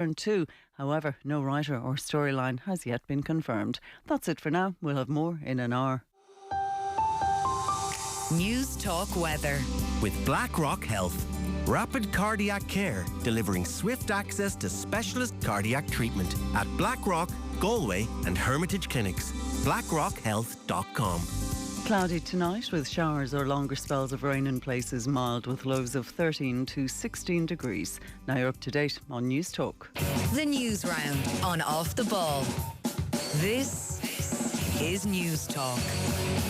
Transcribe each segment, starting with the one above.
Turn 2. However, no writer or storyline has yet been confirmed. That's it for now. We'll have more in an hour. News Talk Weather. With BlackRock Health. Rapid cardiac care, delivering swift access to specialist cardiac treatment at BlackRock, Galway and Hermitage Clinics. BlackRockHealth.com. Cloudy tonight with showers or longer spells of rain in places, mild with lows of 13 to 16 degrees. Now you're up to date on News Talk. The Newsround on Off the Ball. This is News Talk.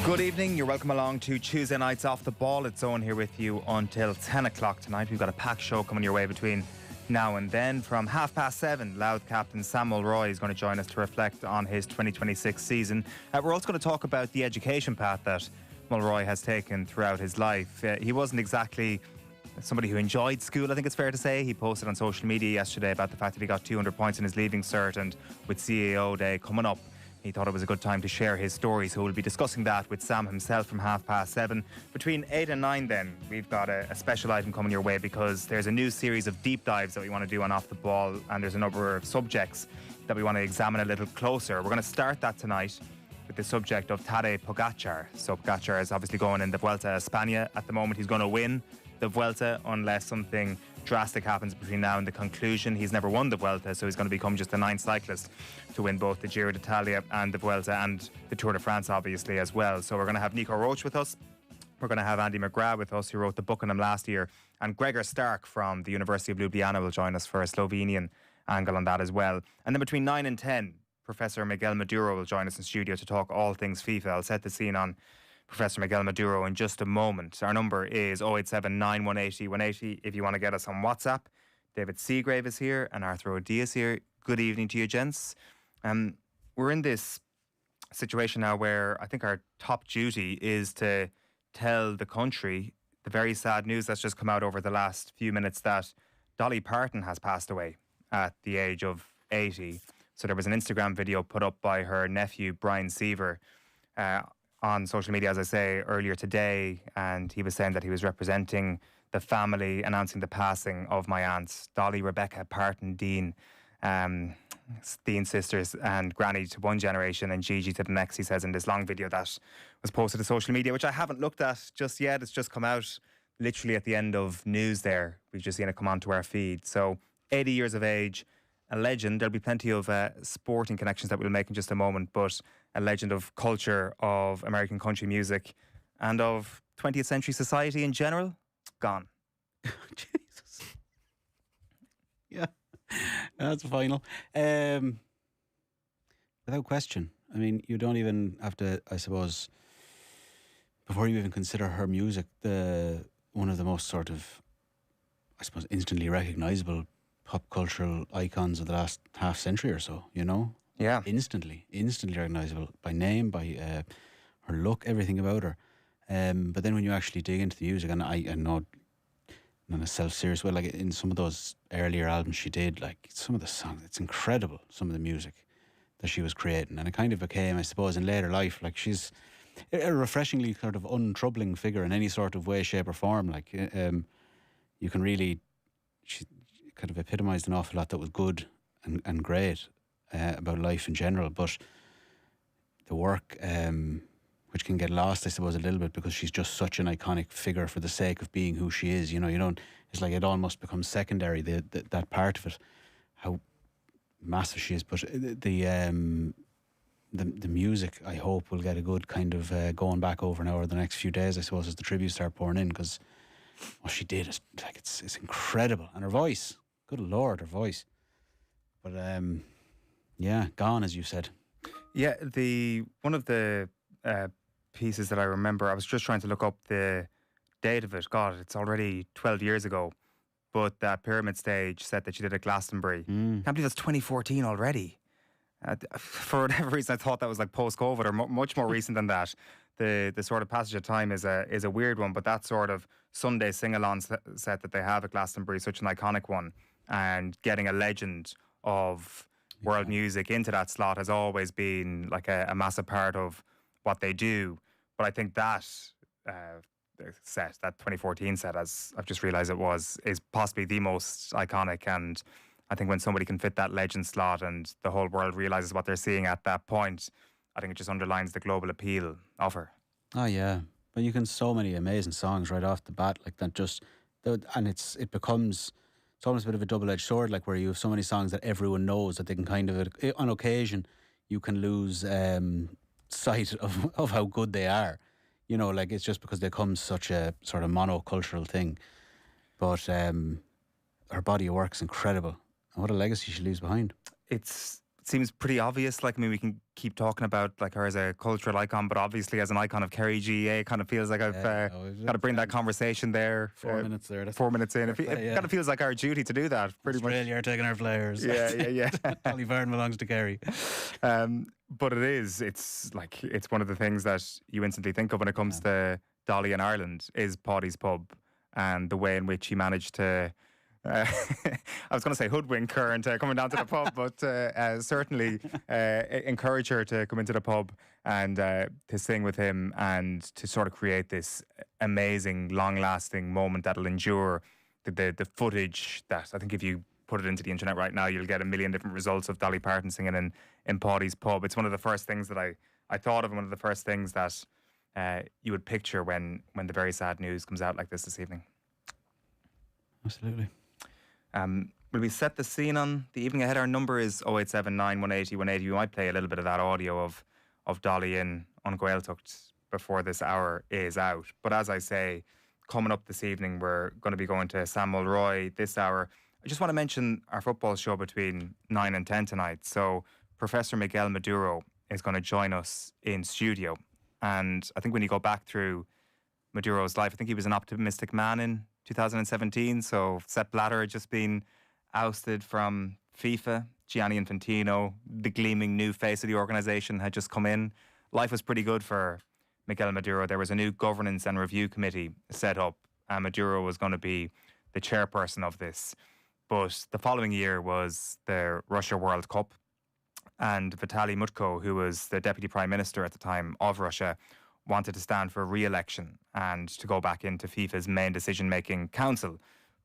Good evening, you're welcome along to Tuesday Nights Off the Ball. It's Owen here with you until 10 o'clock tonight. We've got a packed show coming your way between now and then. From 7:30, Louth captain Sam Mulroy is going to join us to reflect on his 2026 season. We're also going to talk about the education path that Mulroy has taken throughout his life. He wasn't exactly somebody who enjoyed school, I think it's fair to say. He posted on social media yesterday about the fact that he got 200 points in his leaving cert, and with CAO Day coming up, he thought it was a good time to share his story, so we'll be discussing that with Sam himself from 7:30. Between 8 and 9 then, we've got a special item coming your way because there's a new series of deep dives that we want to do on Off the Ball, and there's a number of subjects that we want to examine a little closer. We're going to start that tonight with the subject of Tadej Pogacar. So Pogacar is obviously going in the Vuelta a España at the moment. He's going to win the Vuelta unless something drastic happens between now and the conclusion. He's never won the Vuelta, so he's going to become just the 9th cyclist to win both the Giro d'Italia and the Vuelta and the Tour de France obviously as well. So we're going to have Nico Roach with us. We're going to have Andy McGrath with us, who wrote the book on him last year, and Gregor Stark from the University of Ljubljana will join us for a Slovenian angle on that as well. And then between 9 and 10, Professor Miguel Maduro will join us in studio to talk all things FIFA. I'll set the scene on Professor Miguel Maduro in just a moment. Our number is 087 9180 180 if you want to get us on WhatsApp. David Seagrave is here and Arthur O'Dea is here. Good evening to you, gents. We're in this situation now where I think our top duty is to tell the country the very sad news that's just come out over the last few minutes that Dolly Parton has passed away at the age of 80. So there was an Instagram video put up by her nephew, Brian Seaver, on social media, as I say, earlier today, and he was saying that he was representing the family, announcing the passing of my aunts, Dolly Rebecca Parton Dean, Dean sisters, and Granny to one generation and Gigi to the next, he says in this long video that was posted to social media, which I haven't looked at just yet. It's just come out literally at the end of news there. We've just seen it come onto our feed. So 80 years of age, a legend. There'll be plenty of sporting connections that we'll make in just a moment, but a legend of culture, of American country music, and of 20th century society in general, gone. Jesus. Yeah, that's final. Without question. I mean, you don't even have to, I suppose, before you even consider her music, one of the most sort of, I suppose, instantly recognisable pop cultural icons of the last half century or so, you know? Yeah. Instantly recognisable by name, by her look, everything about her. But then when you actually dig into the music, and I know in a self-serious way, like in some of those earlier albums she did, like some of the songs, it's incredible, some of the music that she was creating. And it kind of became, I suppose, in later life, like she's a refreshingly sort of untroubling figure in any sort of way, shape or form. Like you can really, she kind of epitomised an awful lot that was good and great about life in general, but the work, which can get lost, I suppose, a little bit because she's just such an iconic figure for the sake of being who she is. You know, you don't. It's like it almost becomes secondary. That part of it, how massive she is. But the music, I hope, will get a good kind of going back over now over the next few days, I suppose, as the tributes start pouring in, because what she did is like it's incredible, and her voice. Good Lord, her voice. But yeah, gone, as you said. Yeah, one of the pieces that I remember, I was just trying to look up the date of it. God, it's already 12 years ago. But that Pyramid Stage set that she did at Glastonbury. Can't believe that's 2014 already. For whatever reason, I thought that was like post-COVID or much more recent than that. The sort of passage of time is a weird one, but that sort of Sunday sing-along set that they have at Glastonbury is such an iconic one. And getting a legend of world music into that slot has always been like a massive part of what they do. But I think that set, that 2014 set, as I've just realised it was, is possibly the most iconic and I think when somebody can fit that legend slot and the whole world realises what they're seeing at that point, I think it just underlines the global appeal of her. Oh yeah, but you can so many amazing songs right off the bat like that. And it becomes. It's almost a bit of a double-edged sword, like where you have so many songs that everyone knows that they can kind of, on occasion, you can lose sight of how good they are. You know, like it's just because they become such a sort of monocultural thing. But her body of work's incredible. And what a legacy she leaves behind. It seems pretty obvious. Like, I mean, we can keep talking about like her as a cultural icon, but obviously as an icon of Kerry GAA, kind of feels like I've got to bring that conversation there. 4 minutes there. 4 minutes in. It kind of feels like our duty to do that. Pretty much. Australia are taking our players. Yeah. Dolly Parton belongs to Kerry. But it's one of the things that you instantly think of when it comes to Dolly in Ireland is Paddy's Pub and the way in which he managed to I was going to say hoodwink her into coming down to the pub, but certainly encourage her to come into the pub and to sing with him and to sort of create this amazing, long-lasting moment that'll endure. The footage that I think if you put it into the internet right now, you'll get a million different results of Dolly Parton singing in Paddy's Pub. It's one of the first things that I thought of, and one of the first things that you would picture when the very sad news comes out like this evening. Absolutely. Will we set the scene on the evening ahead? Our number is 0879 180 180. We might play a little bit of that audio of Dolly in on Gaeltacht before this hour is out. But as I say, coming up this evening, we're going to be going to San Mulroy this hour. I just want to mention our football show between 9 and 10 tonight. So Professor Miguel Maduro is going to join us in studio. And I think when you go back through Maduro's life, I think he was an optimistic man in 2017. So Sepp Blatter had just been ousted from FIFA. Gianni Infantino, the gleaming new face of the organisation, had just come in. Life was pretty good for Miguel Maduro. There was a new governance and review committee set up, and Maduro was going to be the chairperson of this. But the following year was the Russia World Cup, and Vitaly Mutko, who was the deputy prime minister at the time of Russia, wanted to stand for re-election and to go back into FIFA's main decision-making council.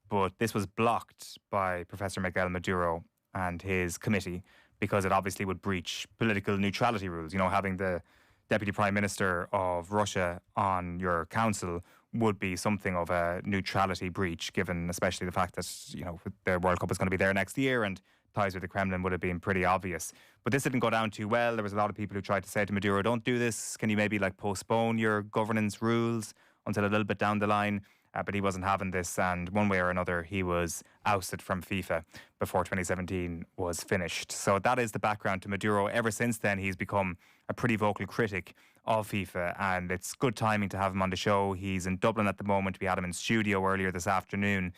But this was blocked by Professor Miguel Maduro and his committee because it obviously would breach political neutrality rules. You know, having the deputy prime minister of Russia on your council would be something of a neutrality breach, given especially the fact that, you know, the World Cup is going to be there next year and ties with the Kremlin would have been pretty obvious. But this didn't go down too well. There was a lot of people who tried to say to Maduro, don't do this. Can you maybe postpone your governance rules until a little bit down the line? But he wasn't having this, and one way or another, he was ousted from FIFA before 2017 was finished. So that is the background to Maduro. Ever since then, he's become a pretty vocal critic of FIFA, and it's good timing to have him on the show. He's in Dublin at the moment. We had him in studio earlier this afternoon.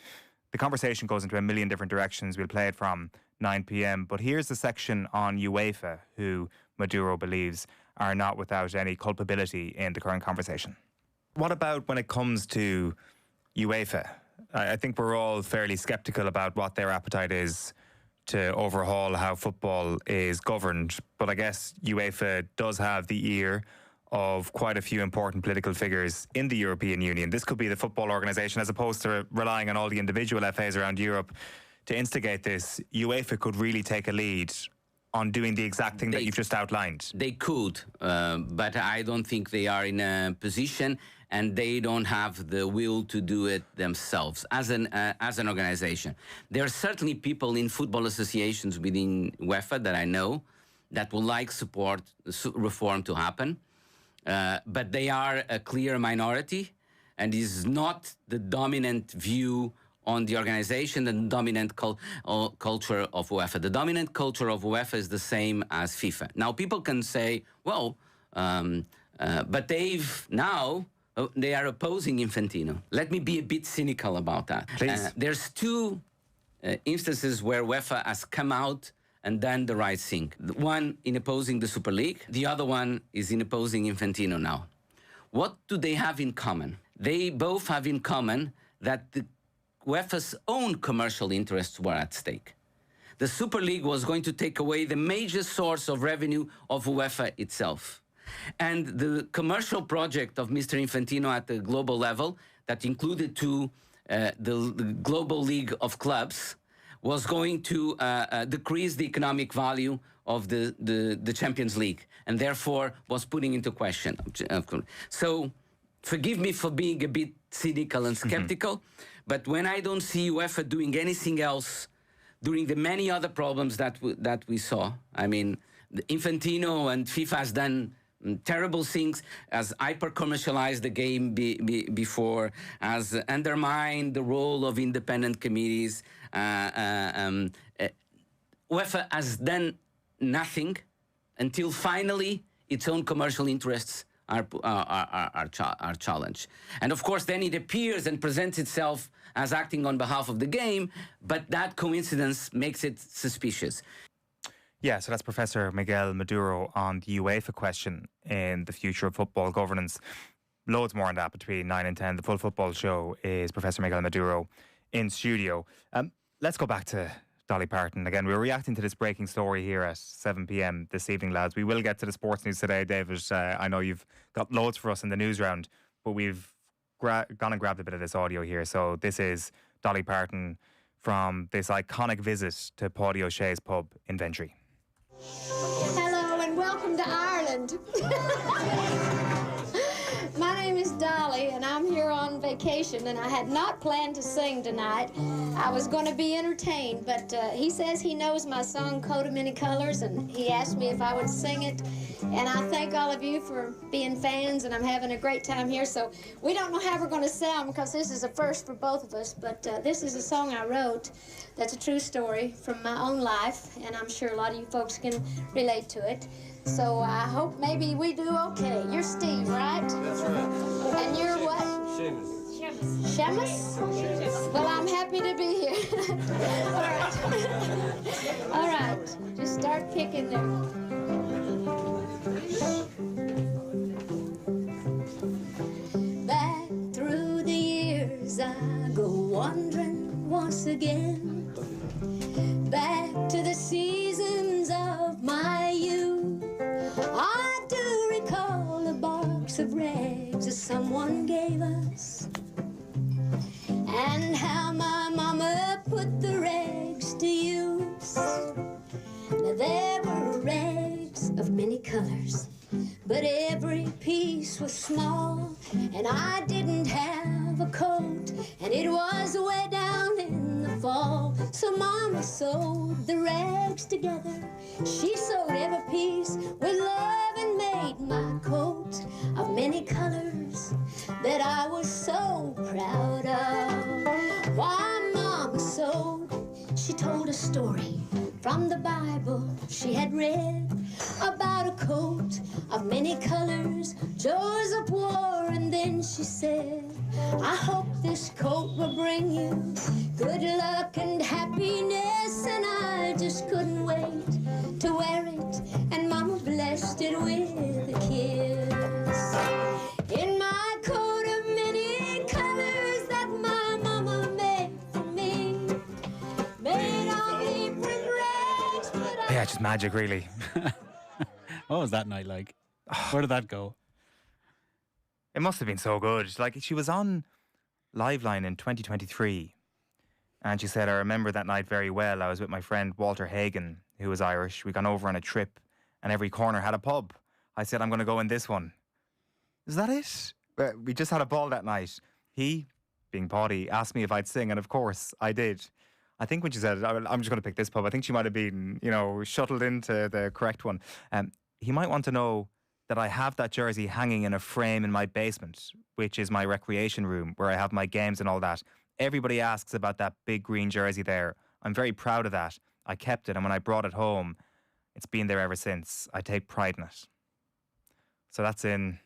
The conversation goes into a million different directions. We'll play it from 9 p.m. But here's the section on UEFA, who Maduro believes are not without any culpability in the current conversation. What about when it comes to UEFA? I think we're all fairly sceptical about what their appetite is to overhaul how football is governed. But I guess UEFA does have the ear of quite a few important political figures in the European Union. This could be the football organisation, as opposed to relying on all the individual FAs around Europe to instigate this. UEFA could really take a lead on doing the exact thing that you've just outlined. They could, but I don't think they are in a position, and they don't have the will to do it themselves as an organization. There are certainly people in football associations within UEFA that I know that would like support reform to happen, but they are a clear minority, and is not the dominant view on the organization and dominant culture of UEFA. The dominant culture of UEFA is the same as FIFA. Now, people can say, well, but they are opposing Infantino. Let me be a bit cynical about that. Please. There's two instances where UEFA has come out and done the right thing. One in opposing the Super League. The other one is in opposing Infantino now. What do they have in common? They both have in common that the UEFA's own commercial interests were at stake. The Super League was going to take away the major source of revenue of UEFA itself. And the commercial project of Mr. Infantino at the global level, that included the Global League of Clubs, was going to decrease the economic value of the Champions League, and therefore was putting into question. So forgive me for being a bit cynical and skeptical, but when I don't see UEFA doing anything else during the many other problems that we saw, I mean, Infantino and FIFA has done terrible things, as hyper-commercialized the game before, as undermined the role of independent committees. UEFA has done nothing until finally its own commercial interests are challenged. And of course, then it appears and presents itself as acting on behalf of the game, but that coincidence makes it suspicious. Yeah, so that's Professor Miguel Maduro on the UEFA question in the future of football governance. Loads more on that between 9 and 10. The Full Football Show is Professor Miguel Maduro in studio. Let's go back to Dolly Parton. Again, we're reacting to this breaking story here at 7 p.m. this evening, lads. We will get to the sports news today, David. I know you've got loads for us in the news round, but we've gone and grabbed a bit of this audio here. So this is Dolly Parton from this iconic visit to Paddy O'Shea's pub in Ventry. Hello and welcome to Ireland. My name is Dolly and I'm here on vacation, and I had not planned to sing tonight. I was going to be entertained, but he says he knows my song Coat of Many Colors, and he asked me if I would sing it. And I thank all of you for being fans, and I'm having a great time here. So we don't know how we're going to sound because this is a first for both of us, but this is a song I wrote that's a true story from my own life, and I'm sure a lot of you folks can relate to it. So I hope maybe we do okay. You're Steve, right? That's right. And you're what? Seamus. Seamus? Well, I'm happy to be here. All right. All right. Just start picking there. Back through the years I go wandering once again. Back to the seasons of my youth. I do recall a box of rags that someone gave us, and how my mama put the rags to use. Now there were rags of many colors, but every piece was small, and I didn't have a coat, and it was way down in the fall. So Mama sewed the rags together. She sewed every piece with love and made my coat of many colors that I was so proud of. Why Mama sewed, she told a story from the Bible she had read about a coat of many colors Joseph wore, and then she said, I hope this coat will bring you good luck and happiness. And I just couldn't wait to wear it, and Mama blessed it with a kiss. In my coat of many colors that my mama made for me, made all different rags, but Yeah, just magic, really. What was that night like? Where did that go? It must have been so good. Like, she was on Liveline in 2023, and she said, I remember that night very well. I was with my friend Walter Hagen, who was Irish. We'd gone over on a trip, and every corner had a pub. I said, I'm going to go in this one. Is that it? We just had a ball that night. He, being Paddy, asked me if I'd sing, and of course I did. I think when she said, I'm just going to pick this pub, I think she might have been, shuttled into the correct one. He might want to know that I have that jersey hanging in a frame in my basement, which is my recreation room where I have my games and all that. Everybody asks about that big green jersey there. I'm very proud of that. I kept it, and when I brought it home, it's been there ever since. I take pride in it. So that's in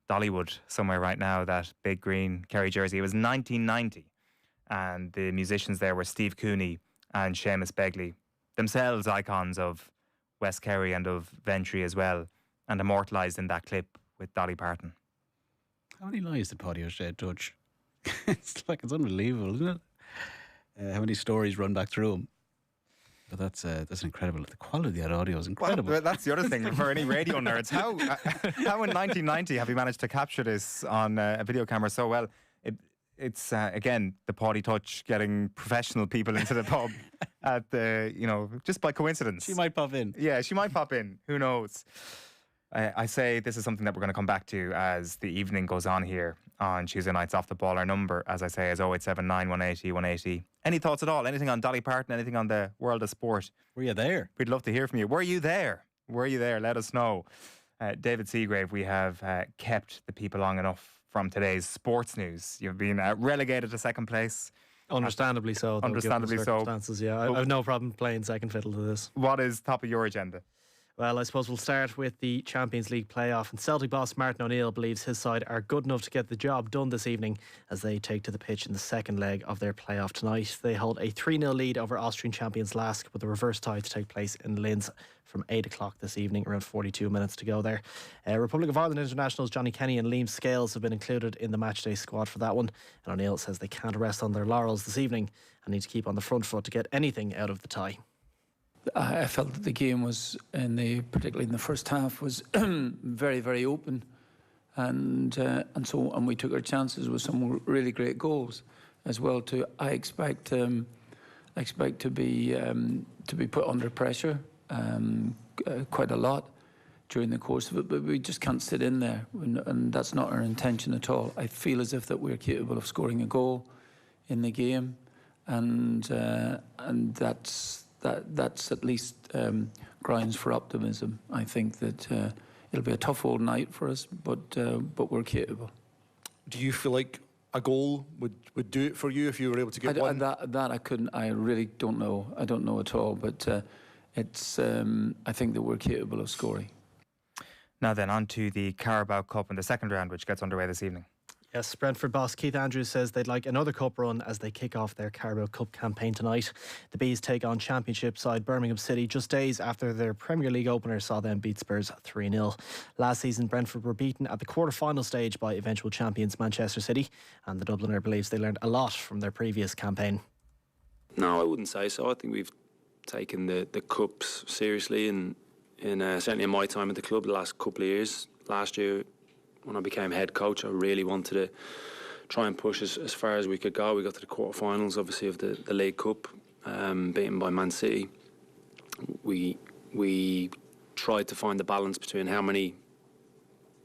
Dollywood somewhere right now, that big green Kerry jersey. It was 1990, and the musicians there were Steve Cooney and Seamus Begley, themselves icons of West Kerry and of Ventry as well, and immortalised in that clip with Dolly Parton. How many lies did Paddy O'Shea touch? It's unbelievable, isn't it? How many stories run back through him? But that's incredible. The quality of that audio is incredible. Well, that's the other thing for any radio nerds. How in 1990 have you managed to capture this on a video camera so well? it's again the potty touch getting professional people into the pub at the, just by coincidence. She might pop in. Yeah, she might pop in. Who knows? I say this is something that we're going to come back to as the evening goes on here on Tuesday nights off the ball. Our number, as I say, is 0879 180 180. Any thoughts at all? Anything on Dolly Parton? Anything on the world of sport? Were you there? We'd love to hear from you. Were you there? Were you there? Let us know. David Seagrave, we have kept the people long enough from today's sports news. You've been relegated to second place. Understandably so. Understandably so. Yeah, I have no problem playing second fiddle to this. What is top of your agenda? Well, I suppose we'll start with the Champions League playoff. And Celtic boss Martin O'Neill believes his side are good enough to get the job done this evening as they take to the pitch in the second leg of their playoff tonight. They hold a 3-0 lead over Austrian champions Lask, with a reverse tie to take place in Linz from 8 o'clock this evening, around 42 minutes to go there. Republic of Ireland internationals Johnny Kenny and Liam Scales have been included in the matchday squad for that one. And O'Neill says they can't rest on their laurels this evening and need to keep on the front foot to get anything out of the tie. I felt that the game was, particularly in the first half, was very, very open, and we took our chances with some really great goals as well. I expect to be put under pressure quite a lot during the course of it, but we just can't sit in there, and that's not our intention at all. I feel as if that we're capable of scoring a goal in the game, and that's at least grounds for optimism. I think that it'll be a tough old night for us, but we're capable. Do you feel like a goal would do it for you if you were able to get one? That I couldn't. I really don't know. I don't know at all. But it's. I think that we're capable of scoring. Now then, on to the Carabao Cup in the second round, which gets underway this evening. Yes, Brentford boss Keith Andrews says they'd like another cup run as they kick off their Carabao Cup campaign tonight. The Bees take on Championship side Birmingham City just days after their Premier League opener saw them beat Spurs 3-0. Last season, Brentford were beaten at the quarter-final stage by eventual champions Manchester City, and the Dubliner believes they learned a lot from their previous campaign. No, I wouldn't say so. I think we've taken the cups seriously, and certainly in my time at the club the last couple of years. Last year, when I became head coach, I really wanted to try and push as far as we could go. We got to the quarterfinals, obviously, of the League Cup, beaten by Man City. We tried to find the balance between how many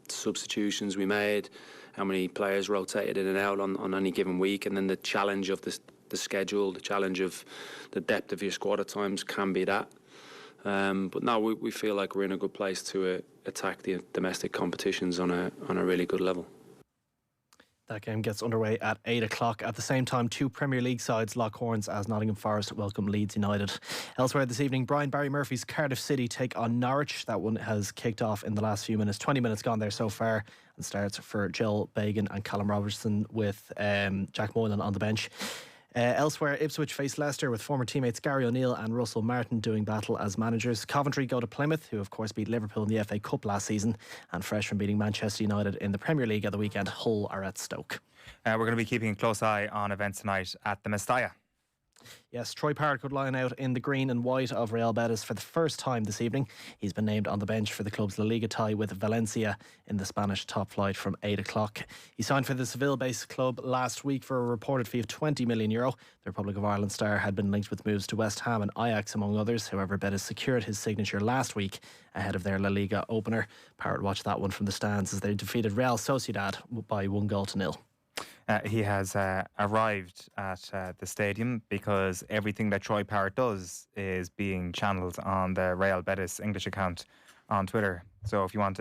substitutions we made, how many players rotated in and out on any given week, and then the challenge of the schedule, the challenge of the depth of your squad at times can be that. But now we feel like we're in a good place to attack the domestic competitions on a really good level. That game gets underway at 8 o'clock. At the same time, two Premier League sides lock horns as Nottingham Forest welcome Leeds United. Elsewhere this evening, Barry Murphy's Cardiff City take on Norwich. That one has kicked off in the last few minutes. 20 minutes gone there so far, and starts for Joel Bagan and Callum Robertson with Jack Moylan on the bench. Elsewhere, Ipswich face Leicester with former teammates Gary O'Neill and Russell Martin doing battle as managers. Coventry go to Plymouth, who of course beat Liverpool in the FA Cup last season, and fresh from beating Manchester United in the Premier League at the weekend, Hull are at Stoke. We're going to be keeping a close eye on events tonight at the Mestalla. Yes, Troy Parrott could line out in the green and white of Real Betis for the first time this evening. He's been named on the bench for the club's La Liga tie with Valencia in the Spanish top flight from 8 o'clock. He signed for the Seville-based club last week for a reported fee of €20 million. The Republic of Ireland star had been linked with moves to West Ham and Ajax, among others. However, Betis secured his signature last week ahead of their La Liga opener. Parrott watched that one from the stands as they defeated Real Sociedad by 1-0. He has arrived at the stadium because everything that Troy Parrott does is being channelled on the Real Betis English account on Twitter. So if you want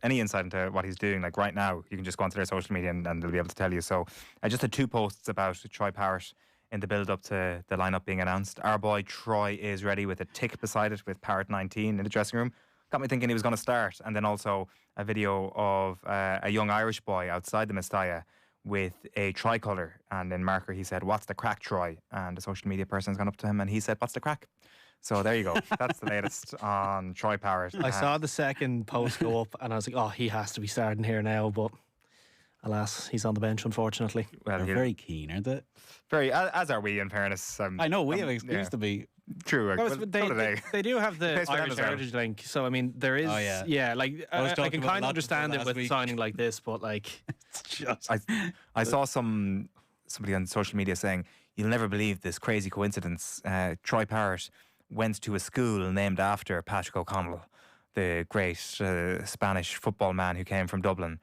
any insight into what he's doing, like right now, you can just go onto their social media and they'll be able to tell you. So I just had two posts about Troy Parrott in the build-up to the lineup being announced. Our boy Troy is ready with a tick beside it with Parrott 19 in the dressing room. Got me thinking he was going to start. And then also a video of a young Irish boy outside the Mestalla with a tricolour, and in marker he said, "What's the crack, Troy?" And a social media person's gone up to him and he said, "What's the crack?" So there you go. That's the latest on Troy Parrott. I saw the second post go up and I was like, oh, he has to be starting here now, but alas, he's on the bench, unfortunately. Well, they're very keen, aren't they? Very, as are we, in fairness. I know, we have excuse to be. True. Well, they do have the Irish heritage link, so I mean there is. Oh, yeah. Yeah, like I can kind of understand it with signing like this, but like it's just. I saw some somebody on social media saying, "You'll never believe this crazy coincidence. Troy Parrott went to a school named after Patrick O'Connell, the great Spanish football man who came from Dublin,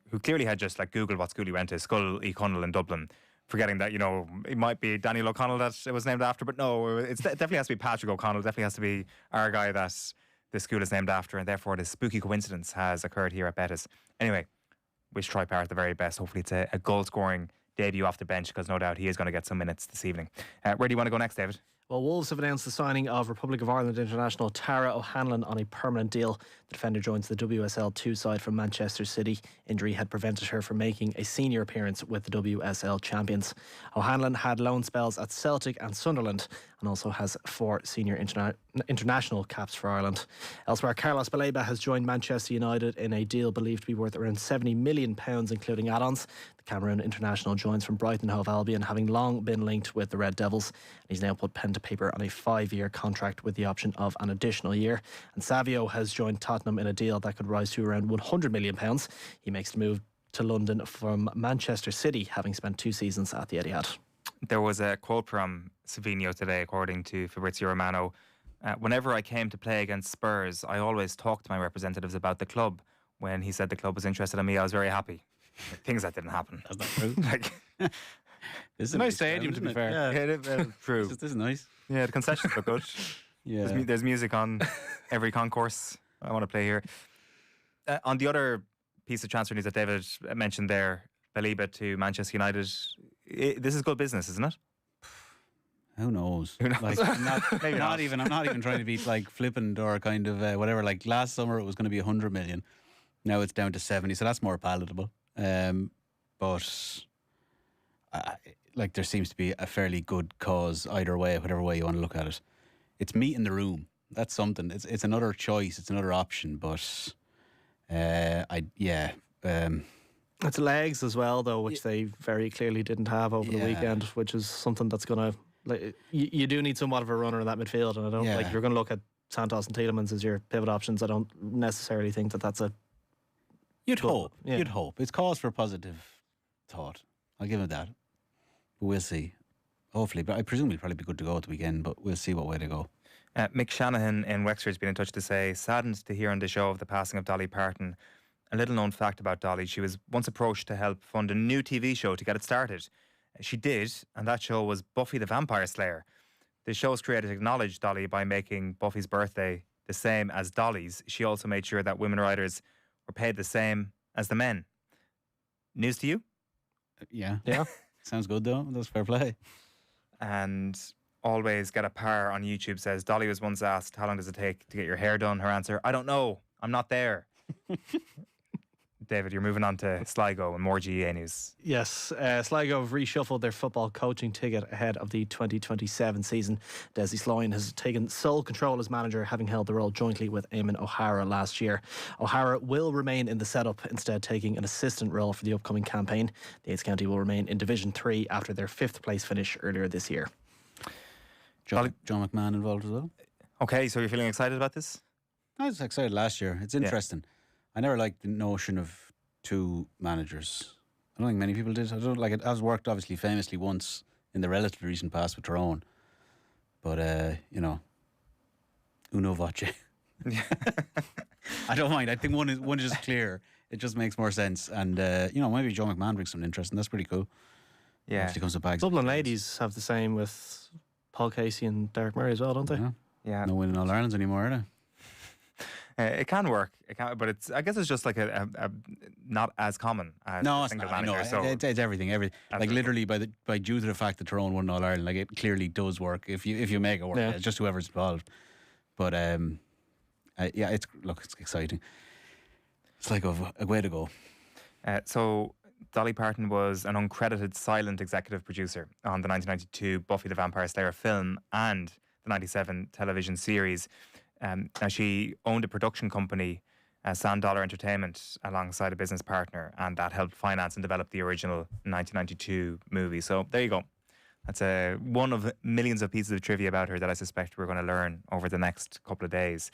who clearly had just like Googled what school he went to, Scull E. Connell in Dublin, forgetting that, it might be Daniel O'Connell that it was named after, but no, it definitely has to be Patrick O'Connell, definitely has to be our guy that the school is named after, and therefore this spooky coincidence has occurred here at Betis. Anyway, wish Troy Parrott the very best. Hopefully it's a goal-scoring debut off the bench, because no doubt he is going to get some minutes this evening. Where do you want to go next, David? Well, Wolves have announced the signing of Republic of Ireland international Tara O'Hanlon on a permanent deal. The defender joins the WSL 2 side from Manchester City. Injury had prevented her from making a senior appearance with the WSL champions. O'Hanlon had loan spells at Celtic and Sunderland, and also has 4 senior international caps for Ireland. Elsewhere, Carlos Baleba has joined Manchester United in a deal believed to be worth around £70 million, including add-ons. The Cameroon international joins from Brighton Hove Albion, having long been linked with the Red Devils. And he's now put pen to paper on a 5-year contract with the option of an additional year. And Savio has joined Tottenham in a deal that could rise to around £100 million. He makes the move to London from Manchester City, having spent 2 seasons at the Etihad. There was a quote from Savino today, according to Fabrizio Romano. Whenever I came to play against Spurs, I always talked to my representatives about the club. When he said the club was interested in me, I was very happy. Things that didn't happen. That's not true. It's a nice stadium, to be fair. Yeah, true. This is nice. Yeah, the concessions look good. Yeah. There's music on every concourse. I want to play here. On the other piece of transfer news that David mentioned there, Baleba to Manchester United, this is good business, isn't it? Who knows? Who knows? Like, I'm not even trying to be like flippant or kind of whatever. Like last summer it was going to be 100 million. Now it's down to 70, so that's more palatable. But like there seems to be a fairly good cause either way, whatever way you want to look at it. It's meat in the room. That's something. It's another choice. It's another option. But It's legs as well, though, which they very clearly didn't have over the weekend, which is something that's going to... Like, you do need somewhat of a runner in that midfield, and I don't like, you're going to look at Santos and Tielemans as your pivot options. I don't necessarily think that that's a... You'd hope. It's cause for positive thought. I'll give it that. But we'll see. Hopefully. But I presume he'll probably be good to go at the weekend, but we'll see what way they go. Mick Shanahan in Wexford has been in touch to say, saddened to hear on the show of the passing of Dolly Parton. A little known fact about Dolly, she was once approached to help fund a new TV show to get it started. She did, and that show was Buffy the Vampire Slayer. The show's creator acknowledged Dolly by making Buffy's birthday the same as Dolly's. She also made sure that women writers were paid the same as the men. News to you? Yeah. Sounds good though. That's fair play. And Always Get a Par on YouTube says, Dolly was once asked, how long does it take to get your hair done? Her answer, I don't know. I'm not there. David, you're moving on to Sligo and more GAA news. Yes, Sligo have reshuffled their football coaching ticket ahead of the 2027 season. Dessie Sloan has taken sole control as manager, having held the role jointly with Eamon O'Hara last year. O'Hara will remain in the setup, instead taking an assistant role for the upcoming campaign. The Eights County will remain in Division 3 after their 5th place finish earlier this year. John McMahon involved as well. Okay, so you're feeling excited about this? I was excited last year. It's interesting. I never liked the notion of 2 managers. I don't think many people did. I don't like it. I've worked obviously famously once in the relatively recent past with Tyrone. But, uno voce. I don't mind. I think one is just clear. It just makes more sense. And, maybe Joe McMahon brings something interesting. That's pretty cool. Yeah. Actually comes to bags. Dublin ladies have the same with Paul Casey and Derek Murray as well, don't they? Yeah. No winning All Irelands anymore, are they? It can work, but I guess it's just like a not as common as a single manager. No, so it's everything. Like literally by due to the fact that Tyrone won All Ireland, like it clearly does work if you make it work. Yeah. It's just whoever's involved. But it's exciting. It's like a way to go. So Dolly Parton was an uncredited silent executive producer on the 1992 Buffy the Vampire Slayer film and the 97 television series. Now she owned a production company, Sand Dollar Entertainment, alongside a business partner, and that helped finance and develop the original 1992 movie. So there you go. That's one of millions of pieces of trivia about her that I suspect we're going to learn over the next couple of days.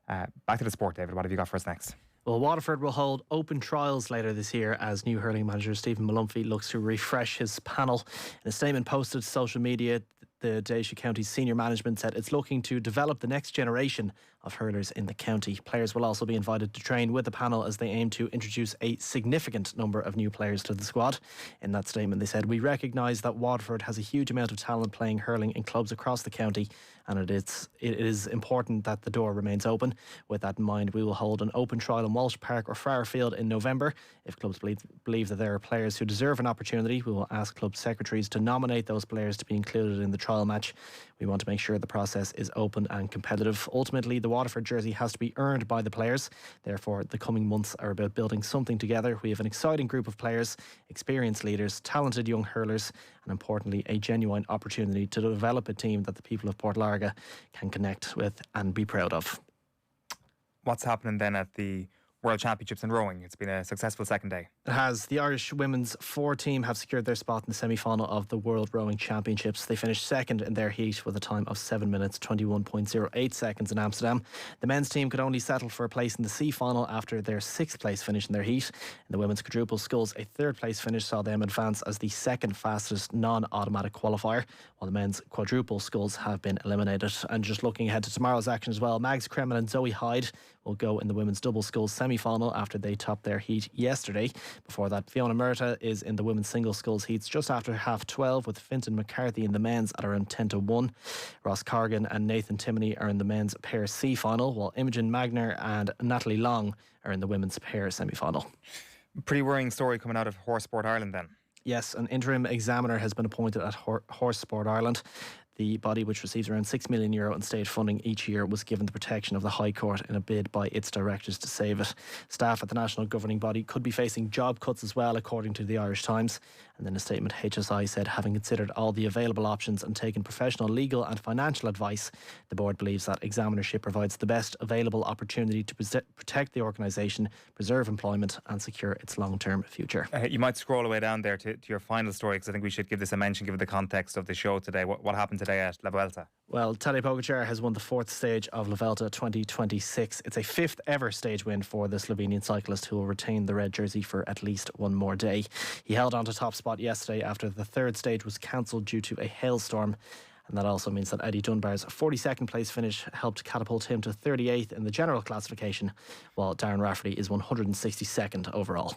Back to the sport, David. What have you got for us next? Well, Waterford will hold open trials later this year as new hurling manager Stephen Malumphey looks to refresh his panel. In a statement posted to social media, the Daisha County's senior management said it's looking to develop the next generation of hurlers in the county. Players will also be invited to train with the panel as they aim to introduce a significant number of new players to the squad. In that statement, they said, "We recognise that Waterford has a huge amount of talent playing hurling in clubs across the county, and it is important that the door remains open. With that in mind, we will hold an open trial in Walsh Park or Friarfield in November. If clubs believe that there are players who deserve an opportunity, we will ask club secretaries to nominate those players to be included in the trial match. We want to make sure the process is open and competitive. Ultimately, the Waterford jersey has to be earned by the players. Therefore, the coming months are about building something together. We have an exciting group of players, experienced leaders, talented young hurlers, and importantly, a genuine opportunity to develop a team that the people of Port Larga can connect with and be proud of." What's happening then at the World Championships in rowing? It's been a successful second day. It has. The Irish women's 4 team have secured their spot in the semi-final of the World Rowing Championships. They finished second in their heat with a time of 7 minutes 21.08 seconds in Amsterdam. The men's team could only settle for a place in the C final after their 6th place finish in their heat. In the women's quadruple sculls, a 3rd place finish saw them advance as the 2nd fastest non-automatic qualifier, while the men's quadruple sculls have been eliminated. And just looking ahead to tomorrow's action as well, Mags Kremen and Zoe Hyde will go in the women's double sculls semi-final after they topped their heat yesterday. Before that, Fiona Murta is in the women's single sculls heats just after 12:30, with Fintan McCarthy in the men's at around 10 to 1. Ross Corrigan and Nathan Timoney are in the men's pair C final, while Imogen Magner and Natalie Long are in the women's pair semi-final. Pretty worrying story coming out of Horse Sport Ireland then. Yes, an interim examiner has been appointed at Horse Sport Ireland. The body, which receives around €6 million in state funding each year, was given the protection of the High Court in a bid by its directors to save it. Staff at the national governing body could be facing job cuts as well, according to the Irish Times. And in a statement, HSI said, having considered all the available options and taken professional legal and financial advice, the board believes that examinership provides the best available opportunity to protect the organisation, preserve employment and secure its long-term future. You might scroll away down there to your final story, because I think we should give this a mention given the context of the show today. What happened today at La Vuelta? Well, Tadej Pogačar has won the 4th stage of La Vuelta 2026. It's a 5th ever stage win for the Slovenian cyclist, who will retain the red jersey for at least one more day. He held on to top spot yesterday after the 3rd stage was cancelled due to a hailstorm. And that also means that Eddie Dunbar's 42nd place finish helped catapult him to 38th in the general classification, while Darren Rafferty is 162nd overall.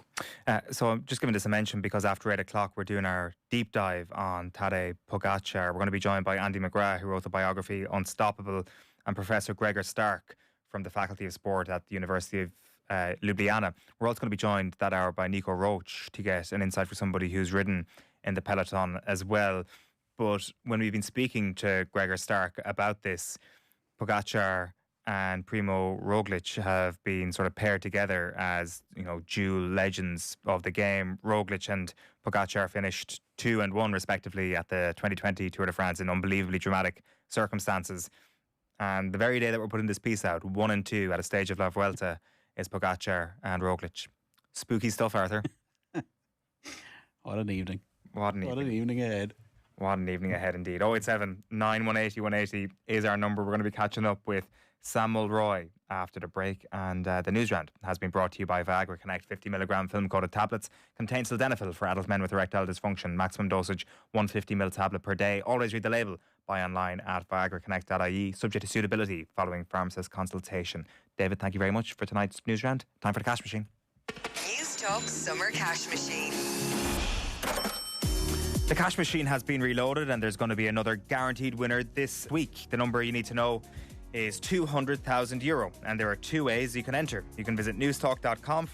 So I'm just giving this a mention because after 8 o'clock we're doing our deep dive on Tadej Pogačar. We're going to be joined by Andy McGrath, who wrote the biography Unstoppable, and Professor Gregor Stark from the Faculty of Sport at the University of Ljubljana. We're also going to be joined that hour by Nico Roach to get an insight for somebody who's ridden in the peloton as well. But when we've been speaking to Gregor Stark about this, Pogačar and Primo Roglic have been sort of paired together as, you know, dual legends of the game. Roglic and Pogačar finished 2 and 1 respectively at the 2020 Tour de France in unbelievably dramatic circumstances. And the very day that we're putting this piece out, 1 and 2 at a stage of La Vuelta, is Pogačar and Roglic. Spooky stuff, Arthur. What an evening. What an evening. What an evening ahead. What an evening ahead indeed. 087 9180 180 is our number. We're going to be catching up with Sam Mulroy after the break. And the Newsround has been brought to you by Viagra Connect. 50 milligram film-coated tablets contain sildenafil for adult men with erectile dysfunction. Maximum dosage 150ml tablet per day. Always read the label. Buy online at viagraconnect.ie. Subject to suitability following pharmacist consultation. David, thank you very much for tonight's Newsround. Time for the cash machine. News Talk Summer Cash Machine. The cash machine has been reloaded and there's going to be another guaranteed winner this week. The number you need to know is €200,000, and there are 2 ways you can enter. You can visit newstalk.com/.